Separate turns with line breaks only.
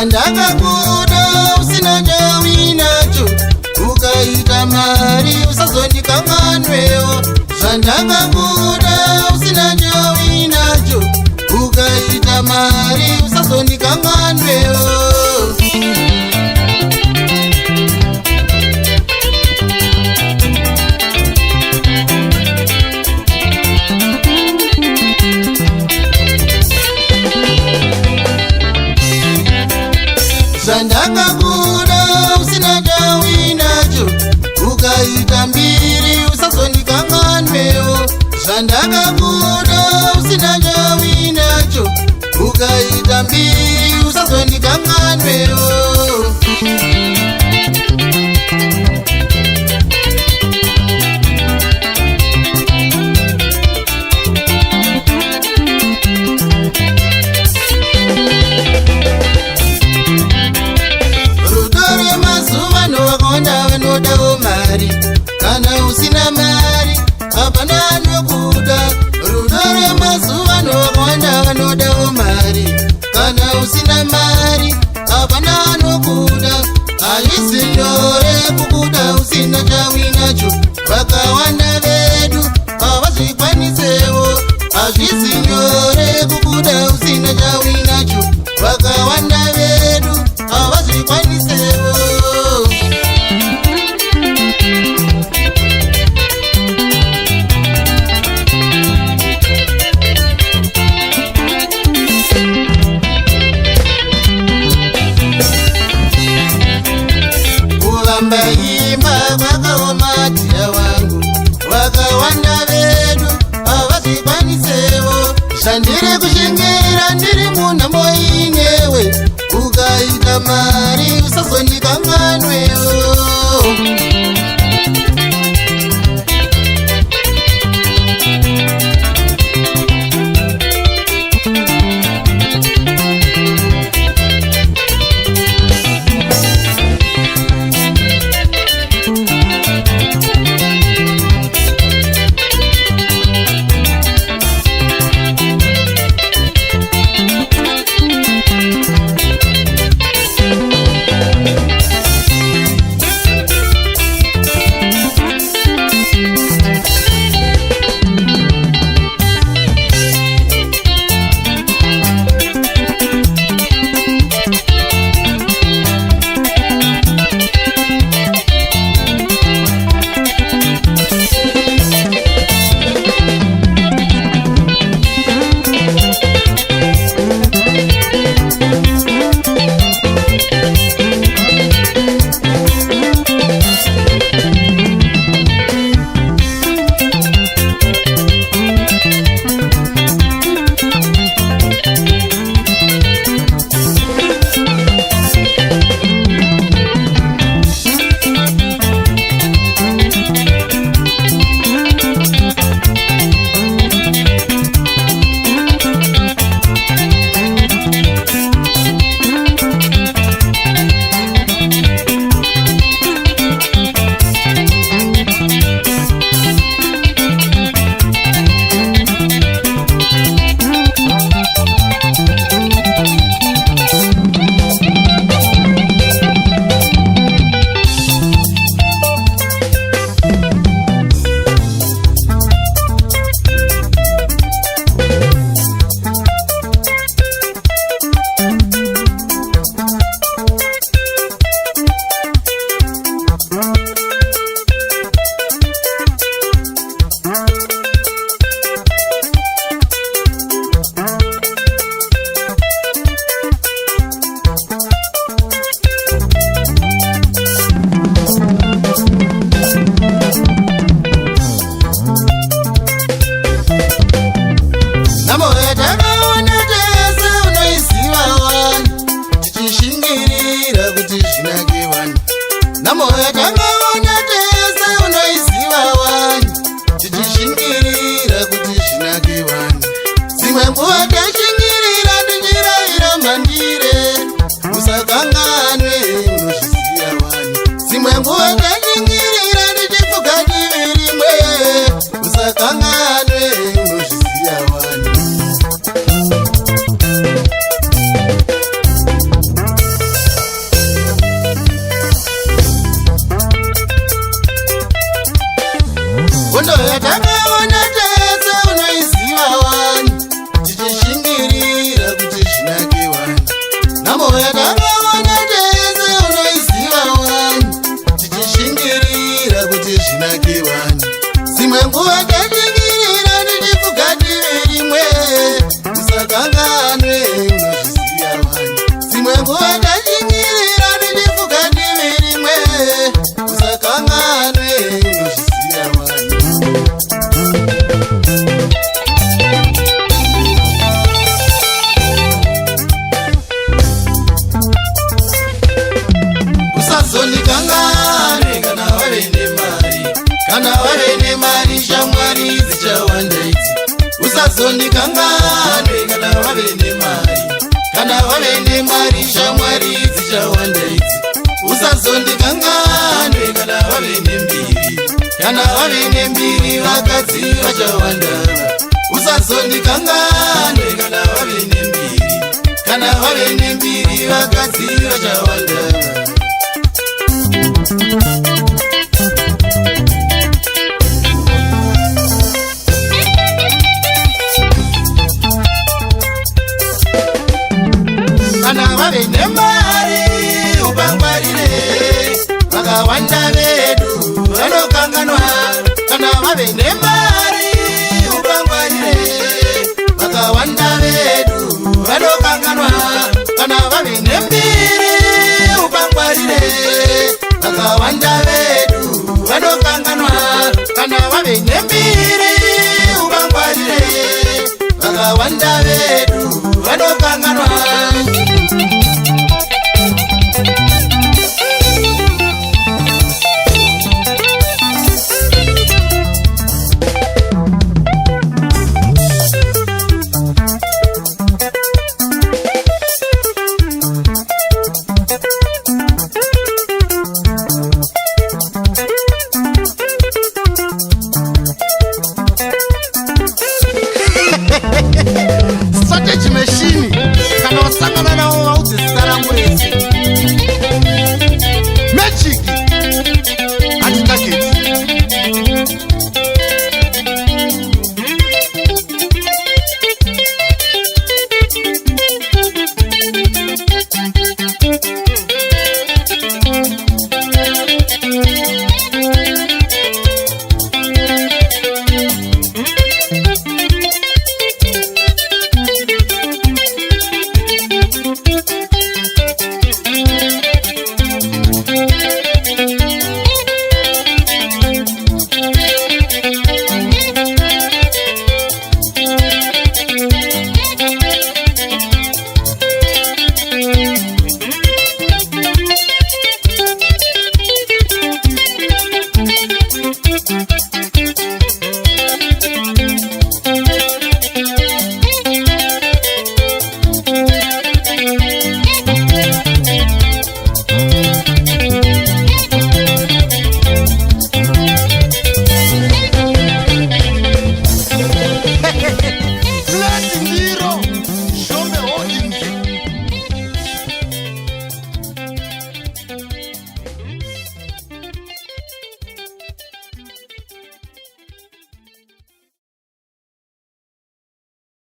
Zvandakakuda usina chawinacho, ukaita mari usazondikanganwewo. Zvandakakuda usina chawinacho, ukaita mari usazondikanganwewo. Zvandakakuda usina chawinacho, ukaita mbiri usazondikanganwewo. Zvandakakuda usina chawinacho, ukaita mbiri usazondikanganwewo. Vanodawo mari, kana usina mari hapana anokuda. Rudo remazuva ano vakawanda vanodawo mari, kana usina mari hapana anokuda. Hazvisi nyore kukuda usina chawinacho, vakawanda vedu havazvikwanisewo. Hazvisi nyore kukuda usina chawinacho, vakawanda vedu havazvikwanisewo. Imba vakaoma tia wangu, vakawanda vedu havazvikwanisewo. Zvandiri kushengera ndiri munhamo inewe, ukaita mari usazondikanganwewo. Hondo yatakaona tese unoiziva wani, tichishingirira kuti zvinake wani. Nhamo yatakaona tese unoiziva wani, tichishingirira kuti zvinake wani. Zimwe nguva tashingirira tichifuga tive rimwe, usakanganwe unozviziva wani. Zimwe nguva tashingirira tichifuga tive rimwe, usakanganwe unozviziva wani. Usazonikanganwe kana wave nemari, kana wave nemari shamwari dzichawanda idzi. Usazonikanganwe kana wave nemari, kana wave nemari shamwari dzichawanda idzi. Usazonikanganwe kana wave nembiri, kana wave nembiri vakadzi vachawanda. Usazonikanganwe kana wave nembiri, kana wave nembiri vakadzi vachawanda. Kana wave nemari ubangwarire, vakawanda vedu vanokanganwa. Kana wave nemari ubangwarire, vakawanda vedu vanokanganwa. Kana wave nembiri ubangwarire, vakawanda vedu vanokanganwa. Kana wave nembiri ubangwarire, vakawanda vedu